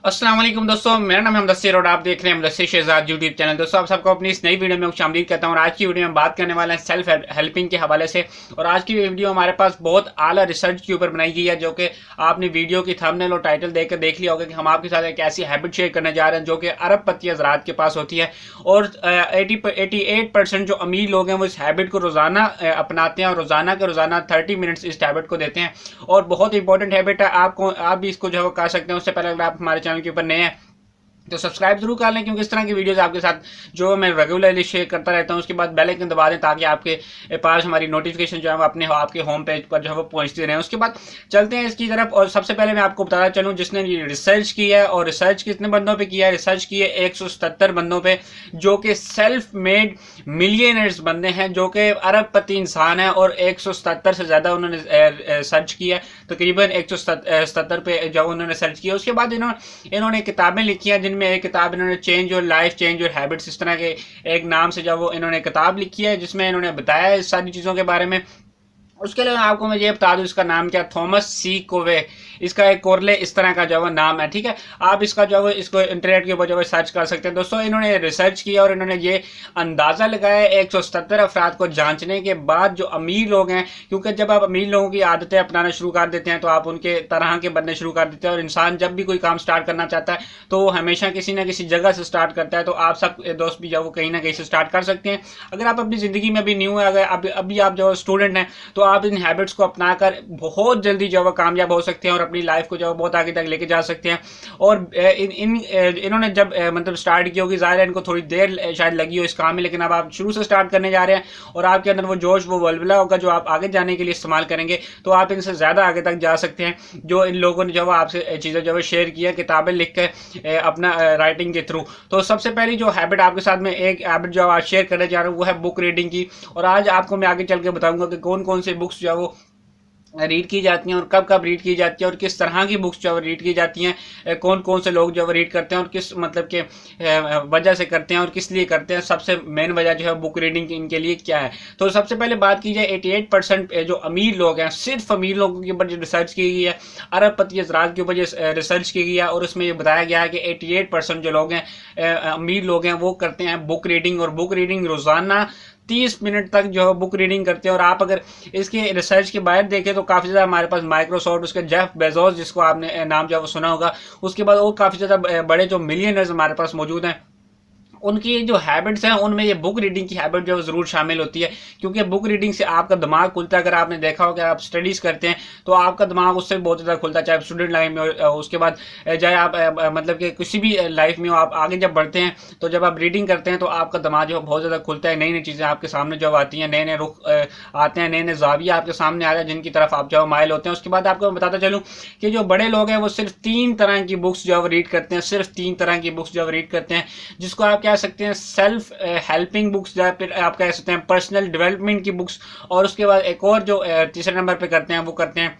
अस्सलाम वालेकुम दोस्तों, मेरा नाम है मुदस्सिर और आप देख रहे हैं मुदस्सिर शहजाद यूट्यूब चैनल। दोस्तों आप सबको अपनी इस नई वीडियो में खुशामदीद कहता हूं और आज की वीडियो में बात करने वाले हैं सेल्फ हेल्पिंग के हवाले से। और आज की वीडियो हमारे पास बहुत आला रिसर्च के ऊपर बनाई गई है, जो कि आपने वीडियो की थंबनेल और टाइटल देखकर देख लिया होगा कि हम आपके साथ एक ऐसी हैबिट शेयर करने जा रहे हैं जो कि अरबपति हज़रात के पास होती है। और 88% जो अमीर लोग हैं वो इस हैबिट को रोज़ाना अपनाते हैं और रोज़ाना के रोज़ाना 30 मिनट्स इस हैबिट को देते हैं और बहुत इंपॉर्टेंट हैबिट है। आप भी इसको जो है कर सकते हैं। उससे पहले अगर आप हमारे चैनल के ऊपर नए हैं तो सब्सक्राइब जरूर कर लें, क्योंकि इस तरह की वीडियोस आपके साथ जो मैं रेगुलरली शेयर करता रहता हूं। उसके बाद बेल आइकन दबा दें ताकि आपके पास हमारी नोटिफिकेशन जो है वो आपके होम पेज पर जो है वो पहुंचती रहे। उसके बाद चलते हैं इसकी तरफ। और सबसे पहले मैं आपको बताना चलूँ जिसने ये रिसर्च की है, और रिसर्च कितने बंदों पर किया है। रिसर्च की है 177 बंदों पर, जो कि सेल्फ मेड मिलियनर्स बंदे हैं, जो कि अरबपति इंसान है। और 177 से ज़्यादा उन्होंने सर्च किया, तकरीबन 177 पे जब उन्होंने सर्च किया। उसके बाद इन्होंने किताबें लिखी हैं, में एक किताब इन्होंने change your life change your habits, इस तरह के एक नाम से जब वो इन्होंने किताब लिखी है जिसमें इन्होंने बताया इस सारी चीज़ों के बारे में। उसके लिए आपको मैं ये बता दूं, इसका नाम क्या, थॉमस सी कोवे, इसका एक कोरले इस तरह का जो है नाम है। ठीक है, आप इसका जो है इसको इंटरनेट के ऊपर जो है सर्च कर सकते हैं। दोस्तों इन्होंने रिसर्च किया और इन्होंने ये अंदाज़ा लगाया 177 अफराद को जांचने के बाद जो अमीर लोग हैं, क्योंकि जब आप अमीर लोगों की आदतें अपनाना शुरू कर देते हैं तो आप उनके तरह के बनने शुरू कर देते हैं। और इंसान जब भी कोई काम स्टार्ट करना चाहता है तो वो हमेशा किसी ना किसी जगह से स्टार्ट करता है। तो आप सब दोस्त भी जो वो कहीं ना कहीं से स्टार्ट कर सकते हैं। अगर आप अपनी ज़िंदगी में भी न्यू है, अगर अभी आप जो स्टूडेंट हैं, तो आप इन हैबिट्स को अपनाकर बहुत जल्दी जो है कामयाब हो सकते हैं और अपनी लाइफ को जो है बहुत आगे तक लेके जा सकते हैं। और इन्होंने जब मतलब स्टार्ट की होगी, ज़ाहिर है इनको थोड़ी देर शायद लगी हो इस काम में, लेकिन अब आप शुरू से स्टार्ट करने जा रहे हैं और आपके अंदर वो जोश वो वल्वला होगा जो आप आगे जाने के लिए इस्तेमाल करेंगे, तो आप इनसे ज़्यादा आगे तक जा सकते हैं। जो इन लोगों ने जो आपसे चीज़ें जो है शेयर की है, किताबें लिख कर अपना राइटिंग के थ्रू। तो सबसे पहली जो हैबिट आपके साथ में एक हैबिट जो आज शेयर करने जा रहा हूँ वो है बुक रीडिंग की। और आज आपको मैं आगे चल के बताऊंगा कि कौन कौन से बुक्स जो है वो रीड की जाती हैं और कब कब रीड की जाती है और किस तरह की बुक्स जो है रीड की जाती हैं, कौन कौन से लोग जो है रीड करते हैं और किस मतलब के वजह से करते हैं और किस लिए करते हैं। सबसे मेन वजह जो है बुक रीडिंग इनके लिए क्या है। तो सबसे पहले बात की जाए 88% जो अमीर लोग हैं, सिर्फ अमीर लोगों के ऊपर जो रिसर्च की गई है, अरबपति हज़रात के ऊपर जो रिसर्च की गई है, और उसमें ये बताया गया है कि 88% जो लोग हैं अमीर लोग हैं वो करते हैं बुक रीडिंग। और बुक रीडिंग रोज़ाना 30 मिनट तक जो है बुक रीडिंग करते हैं। और आप अगर इसके रिसर्च के बाहर देखें तो काफ़ी ज़्यादा हमारे पास माइक्रोसॉफ्ट, उसके जेफ बेजोस जिसको आपने नाम जो है सुना होगा, उसके बाद और काफ़ी ज़्यादा बड़े जो मिलियनर्स हमारे पास मौजूद हैं, उनकी जो हैबिट्स हैं उनमें ये बुक रीडिंग की हैबिट जो ज़रूर शामिल होती है। क्योंकि बुक रीडिंग से आपका दिमाग खुलता है। अगर आपने देखा हो कि आप स्टडीज़ करते हैं तो आपका दिमाग उससे बहुत ज़्यादा खुलता है, चाहे स्टूडेंट लाइफ में हो, उसके बाद चाहे आप मतलब कि किसी भी लाइफ में हो, आप आगे जब बढ़ते हैं तो जब आप रीडिंग करते हैं तो आपका दिमाग जो बहुत ज़्यादा खुलता है। नई नई चीज़ें आपके सामने जो आती हैं, नए नए रुख आते हैं, नए नए ज़ाविया आपके सामने आ रहे हैं जिनकी तरफ आप जो माइल होते हैं। उसके बाद आपको बताता चलूँ कि जो बड़े लोग हैं वो सिर्फ 3 तरह की बुक्स जो है रीड करते हैं, सिर्फ 3 तरह की बुक्स जो रीड करते हैं, जिसको आप कह सकते हैं सेल्फ हेल्पिंग बुक्स, या फिर आप कह सकते हैं पर्सनल डेवलपमेंट की बुक्स। और उसके बाद एक और जो तीसरे नंबर पे करते हैं वो करते हैं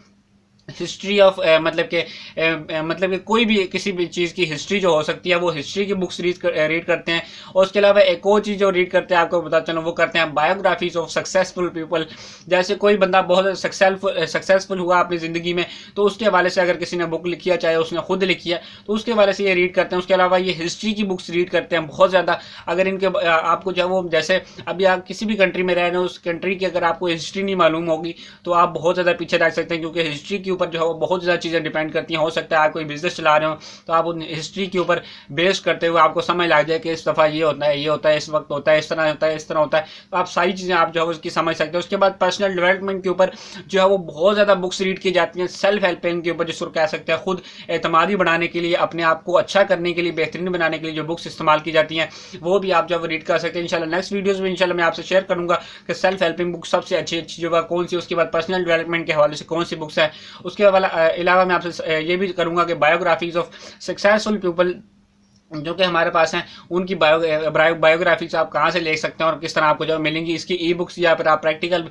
हिस्ट्री ऑफ मतलब कि कोई भी किसी भी चीज़ की हिस्ट्री जो हो सकती है वो हिस्ट्री की बुक्स रीड करते हैं। और उसके अलावा एक और चीज़ जो रीड करते हैं आपको बता चलूँ वो करते हैं बायोग्राफीज ऑफ सक्सेसफुल पीपल। जैसे कोई बंदा बहुत सक्सेसफुल हुआ अपनी ज़िंदगी में तो उसके हवाले से अगर किसी ने बुक लिखी है, चाहे उसने खुद लिखी है, तो उसके हवाले से ये रीड करते हैं। उसके अलावा ये हिस्ट्री की बुक्स रीड करते हैं बहुत ज़्यादा। अगर इनके आपको जो वो जैसे अभी आप किसी भी कंट्री में रह रहे हो, उस कंट्री की अगर आपको हिस्ट्री नहीं मालूम होगी तो आप बहुत ज़्यादा पीछे रह सकते हैं, क्योंकि हिस्ट्री के ऊपर जो है वो बहुत ज़्यादा चीज़ें डिपेंड करती हैं। हो सकता है आप कोई बिजनेस चला रहे हो तो आप उन हिस्ट्री के ऊपर बेस करते हुए आपको समझ लग जाए कि इस दफ़ा ये होता है, ये होता है, इस वक्त होता है, इस तरह होता है, इस तरह होता है। तो आप सारी चीज़ें आप जो है उसकी समझ सकते हैं। उसके बाद पर्सनल डेवलपमेंट के ऊपर जो है वो बहुत ज़्यादा बुक्स रीड की जाती हैं। सेल्फ हेल्पिंग के ऊपर जिसको कह सकते हैं खुद एतमादी बढ़ाने के लिए, अपने आप को अच्छा करने के लिए, बेहतरीन बनाने के लिए जो बुक्स इस्तेमाल की जाती हैं वो भी आप जो है रीड कर सकते हैं। इंशाल्लाह नेक्स्ट वीडियोज़ में इंशाल्लाह मैं आपसे शेयर करूँगा कि सेल्फ हेल्पिंग बुक सबसे अच्छी जो है कौन सी, उसके बाद पर्सनल डेवलपमेंट के हवाले से कौन सी बुक्स है। उसके अलावा मैं आपसे ये भी करूँगा कि बायोग्राफीज ऑफ सक्सेसफुल पीपल जो कि हमारे पास हैं, उनकी बायोग्राफिक्स आप कहाँ से ले सकते हैं और किस तरह आपको जो मिलेंगी, इसकी ई बुक्स या फिर आप प्रैक्टिकल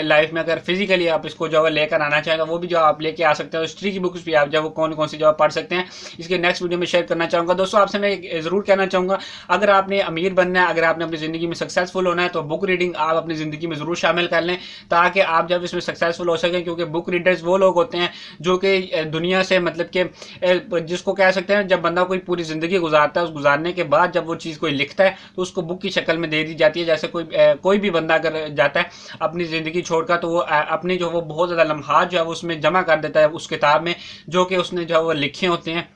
लाइफ में अगर फिजिकली आप इसको जो है लेकर आना चाहें तो वो भी जो आप लेके आ सकते हैं। हिस्ट्री की बुक्स भी आप जब कौन कौन सी जो पढ़ सकते हैं, इसके नेक्स्ट वीडियो में शेयर करना चाहूँगा। दोस्तों आपसे मैं ज़रूर कहना चाहूँगा, अगर आपने अमीर बनना है, अगर आपने अपनी ज़िंदगी में सक्सेसफुल होना है, तो बुक रीडिंग आप अपनी ज़िंदगी में ज़रूर शामिल कर लें, ताकि आप जब इसमें सक्सेसफुल हो सकें। क्योंकि बुक रीडर्स वो लोग होते हैं जो कि दुनिया से मतलब कि जिसको कह सकते हैं, जब बंदा कोई पूरी ज़िंदगी गुजारता है, उस गुजारने के बाद जब वो चीज़ कोई लिखता है तो उसको बुक की शक्ल में दे दी जाती है। जैसे कोई भी बंदा अगर जाता है अपनी ज़िंदगी छोड़कर, तो वो अपनी जो वो बहुत ज़्यादा लम्हात जो है वो उसमें जमा कर देता है उस किताब में, जो कि उसने जो है वो लिखे होते हैं।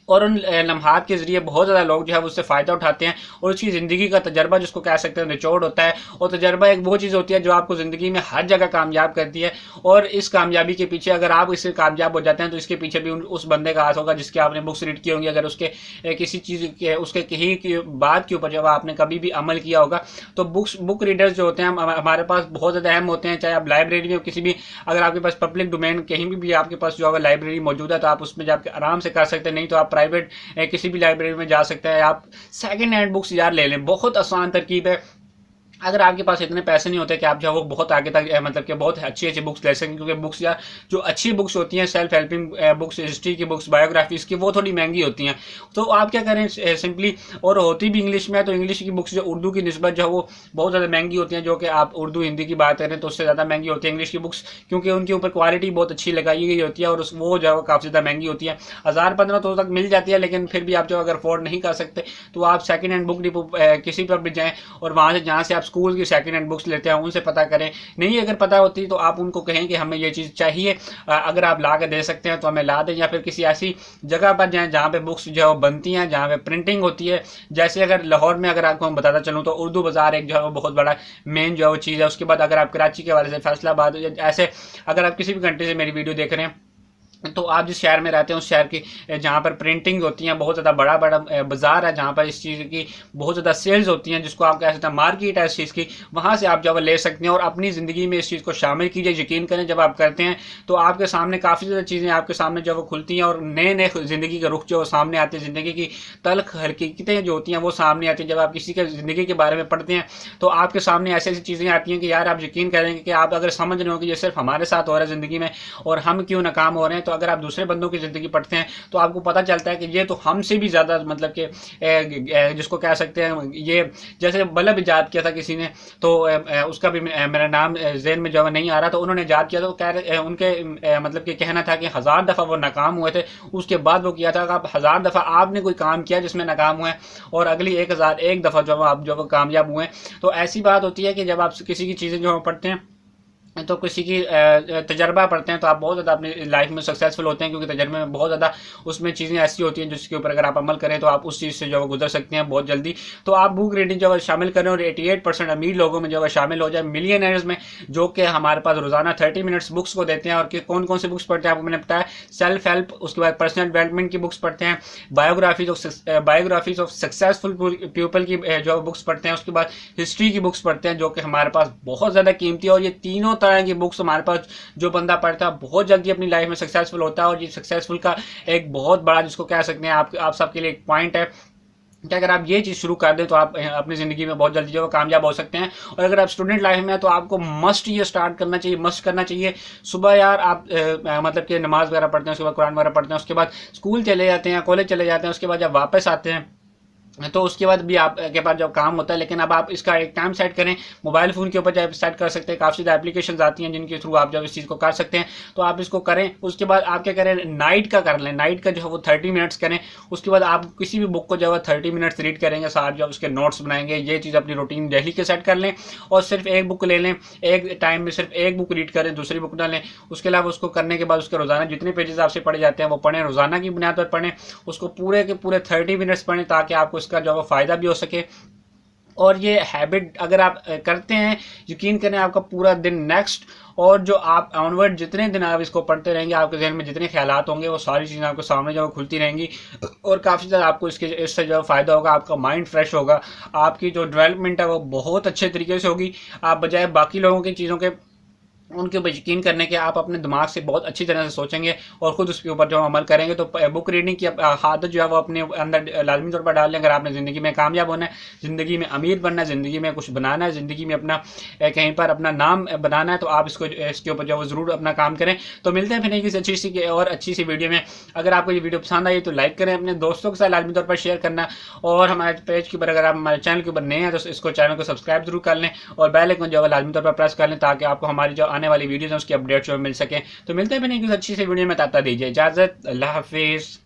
और उन लम्हात के ज़रिए बहुत ज़्यादा लोग जो है उससे फ़ायदा उठाते हैं, और उसकी ज़िंदगी का तजर्बा जिसको कह सकते हैं निचोड़ होता है। और तजर्बा एक वो चीज़ होती है जो आपको ज़िंदगी में हर जगह कामयाब करती है, और इस कामयाबी के पीछे अगर आप इससे कामयाब हो जाते हैं तो इसके पीछे भी उस बंदे का हाथ होगा जिसके आपने बुक्स रीड की होंगी। अगर उसके किसी चीज़ के उसके कहीं की बात के ऊपर जब आपने कभी भी अमल किया होगा, तो बुक रीडर्स जो होते हैं हमारे पास बहुत ज़्यादा अहम होते हैं। चाहे आप लाइब्रेरी में किसी भी, अगर आपके पास पब्लिक डोमेन कहीं भी आपके पास जो है लाइब्रेरी मौजूद है, तो आप उसमें जाकर आराम से कर सकते हैं। नहीं तो आप प्राइवेट किसी भी लाइब्रेरी में जा सकते हैं, आप सेकंड हैंड बुक्स यार ले लें। बहुत आसान तरकीब है। अगर आपके पास इतने पैसे नहीं होते कि आप जो है वो बहुत आगे तक मतलब कि बहुत अच्छी अच्छी बुक्स ले सकें, क्योंकि बुक्स या जो अच्छी बुक्स होती हैं, सेल्फ हेल्पिंग बुक्स, हिस्ट्री की बुक्स, बायोग्राफीज़ की, वो थोड़ी महंगी होती हैं। तो आप क्या करें सिंपली, और होती भी इंग्लिश में है, तो इंग्लिश की बुक्स जो उर्दू की निस्बत जो है वो बहुत ज़्यादा महंगी होती हैं। जो कि आप उर्दू हिंदी की बात करें तो उससे ज़्यादा महंगी होती है इंग्लिश की बुक्स, क्योंकि उनके ऊपर क्वालिटी बहुत अच्छी लगाई गई होती है, और वो जो है काफ़ी ज़्यादा महंगी होती है। 1000-1500 तक मिल जाती है, लेकिन फिर भी आप जो अगर अफोर्ड नहीं कर सकते तो आप सेकेंड हैंड बुक डिपो किसी पर भी जाएँ, और वहाँ से जहाँ से आप स्कूल की सेकेंड हैंड बुक्स लेते हैं उनसे पता करें। नहीं अगर पता होती तो आप उनको कहें कि हमें ये चीज़ चाहिए, अगर आप ला के दे सकते हैं तो हमें ला दें, या फिर किसी ऐसी जगह पर जाएं जहाँ पे बुक्स जो है बनती हैं, जहाँ पे प्रिंटिंग होती है। जैसे अगर लाहौर में अगर आपको मैं बताता चलूँ तो उर्दू बाज़ार एक जो है वो बहुत बड़ा मेन जो है वो चीज़ है। उसके बाद अगर आप कराची के हवाले से फैसलाबाद, ऐसे अगर आप किसी भी कंट्री से मेरी वीडियो देख रहे हैं तो आप जिस शहर में रहते हैं उस शहर की जहाँ पर प्रिंटिंग होती है, बहुत ज़्यादा बड़ा बड़ा बाज़ार है जहाँ पर इस चीज़ की बहुत ज़्यादा सेल्स होती हैं, जिसको आप कह सकते हैं मार्केट है इस चीज़ की। वहाँ से आप जब ले सकते हैं और अपनी ज़िंदगी में इस चीज़ को शामिल कीजिए। यकीन करें जब आप करते हैं तो आपके सामने काफ़ी ज़्यादा चीज़ें आपके सामने जो वो खुलती हैं, और नए नए ज़िंदगी के रुख जो सामने आते हैं, ज़िंदगी की तल्ख हकीकतें जो होती हैं वो सामने आती हैं। जब आप किसी के ज़िंदगी के बारे में पढ़ते हैं तो आपके सामने ऐसी ऐसी चीज़ें आती हैं कि यार आप यकीन करेंगे कि आप अगर समझ रहे हो कि ये सिर्फ हमारे साथ हो रहा है ज़िंदगी में और हम क्यों नाकाम हो रहे हैं, तो अगर आप दूसरे बंदों की ज़िंदगी पढ़ते हैं तो आपको पता चलता है कि ये तो हमसे भी ज़्यादा मतलब कि जिसको कह सकते हैं, ये जैसे बल्ब इजाद किया था किसी ने, तो उसका भी मेरा नाम ज़हन में जो नहीं आ रहा, तो उन्होंने इजाद किया, तो कह रहे उनके मतलब कि कहना था कि 1000 दफ़ा वो नाकाम हुए थे, उसके बाद वो किया था कि आप 1000 दफ़ा आपने कोई काम किया जिसमें नाकाम हुए और अगली 1001 दफ़ा जो आप जो कामयाब हुए। तो ऐसी बात होती है कि जब आप किसी की चीज़ें जो पढ़ते हैं तो किसी की तजर्बा पढ़ते हैं तो आप बहुत ज़्यादा अपनी लाइफ में सक्सेसफुल होते हैं, क्योंकि तजर्बे में बहुत ज़्यादा उसमें चीज़ें ऐसी होती हैं जिसके ऊपर अगर आप अमल करें तो आप उस चीज़ से जो है गुजर सकते हैं बहुत जल्दी। तो आप बुक रीडिंग जो है शामिल करें और 88% अमीर लोगों में जो है शामिल हो जाए, मिलियनर्स में, जो कि हमारे पास रोज़ाना 30 मिनट्स बुक्स को देते हैं। और कौन कौन सी बुक्स पढ़ते हैं आपको मैंने बताया, सेल्फ हेल्प, उसके बाद पर्सनल डेवलपमेंट की बुक्स पढ़ते हैं, बायोग्राफीज ऑफ सक्सेसफुल पीपल की जो बुक्स पढ़ते हैं, उसके बाद हिस्ट्री की बुक्स पढ़ते हैं जो कि हमारे पास बहुत ज़्यादा कीमती है। और ये तीनों तरह की बुक्स हमारे पास जो बंदा पढ़ता है बहुत जल्दी अपनी लाइफ में सक्सेसफुल होता है। और ये सक्सेसफुल का एक बहुत बड़ा जिसको कह सकते हैं आप सबके लिए एक पॉइंट है कि अगर आप ये चीज़ शुरू कर दें तो आप अपनी ज़िंदगी में बहुत जल्दी जो है कामयाब हो सकते हैं। और अगर आप स्टूडेंट लाइफ में हैं तो आपको मस्ट ये स्टार्ट करना चाहिए, मस्ट करना चाहिए। सुबह यार आप मतलब कि नमाज़ वगैरह पढ़ते हैं, उसके बाद कुरान वगैरह पढ़ते हैं, उसके बाद स्कूल चले जाते हैं, कॉलेज चले जाते हैं, उसके बाद जब वापस आते हैं तो उसके बाद भी आपके पास जो काम होता है। लेकिन अब आप इसका एक टाइम सेट करें, मोबाइल फ़ोन के ऊपर जब सेट कर सकते हैं, काफ़ी ज़्यादा एप्लीकेशन आती हैं जिनके थ्रू आप जब इस चीज़ को कर सकते हैं, तो आप इसको करें। उसके बाद आप क्या करें, नाइट का कर लें, नाइट का जो है वो 30 मिनट्स करें। उसके बाद आप किसी भी बुक को जो है 30 मिनट्स रीड करेंगे, साथ जो उसके नोट्स बनाएंगे, ये चीज़ अपनी रूटीन डेली के सेट कर लें। और सिर्फ एक बुक ले लें, एक टाइम में सिर्फ एक बुक रीड करें, दूसरी बुक ना लें। उसके अलावा उसको करने के बाद उसके रोज़ाना जितने पेजेस आपसे पढ़े जाते हैं वो पढ़ें, रोज़ाना की बुनियाद पर पढ़ें, उसको पूरे के पूरे 30 मिनट्स पढ़ें, ताकि आपको इसका जो है फ़ायदा भी हो सके। और ये हैबिट अगर आप करते हैं, यकीन करें आपका पूरा दिन नेक्स्ट और जो आप ऑनवर्ड जितने दिन आप इसको पढ़ते रहेंगे, आपके जहन में जितने ख्यालात होंगे वो सारी चीज़ें आपके सामने जो खुलती रहेंगी, और काफ़ी ज़्यादा आपको इससे जो फ़ायदा होगा। आपका माइंड फ्रेश होगा, आपकी जो डेवलपमेंट है वो बहुत अच्छे तरीके से होगी। आप बजाय बाकी लोगों की चीज़ों के उनके ऊपर यकीन करने के आप अपने दिमाग से बहुत अच्छी तरह से सोचेंगे और खुद उसके ऊपर जो अमल करेंगे तो बुक रीडिंग की आदत जो है वो अपने अंदर लाजमी तौर पर डाल लें। अगर आपने ज़िंदगी में कामयाब होना है, ज़िंदगी में अमीर बनना है, ज़िंदगी में कुछ बनाना है, ज़िंदगी में अपना कहीं पर अपना नाम बनाना है, तो आप इसके ऊपर जो है वो ज़रूर अपना काम करें। तो मिलते हैं फिर किसी अच्छी सी वीडियो में। अगर आपको ये वीडियो पसंद आई तो लाइक करें, अपने दोस्तों के साथ लाजमी तौर पर शेयर करना, और हमारे पेज के ऊपर अगर आप हमारे चैनल के ऊपर नए हैं तो इसको चैनल को सब्सक्राइब जरूर कर लें और बेल आइकन जो है लाजमी तौर पर प्रेस कर लें ताकि आपको हमारी जो आने वाली वीडियोज़ हैं उसकी अपडेट्स जो मिल सके। तो मिलते हैं फिर एक अच्छी सी वीडियो में, तब तक दीजिए इजाज़त। अल्लाह हाफिज़।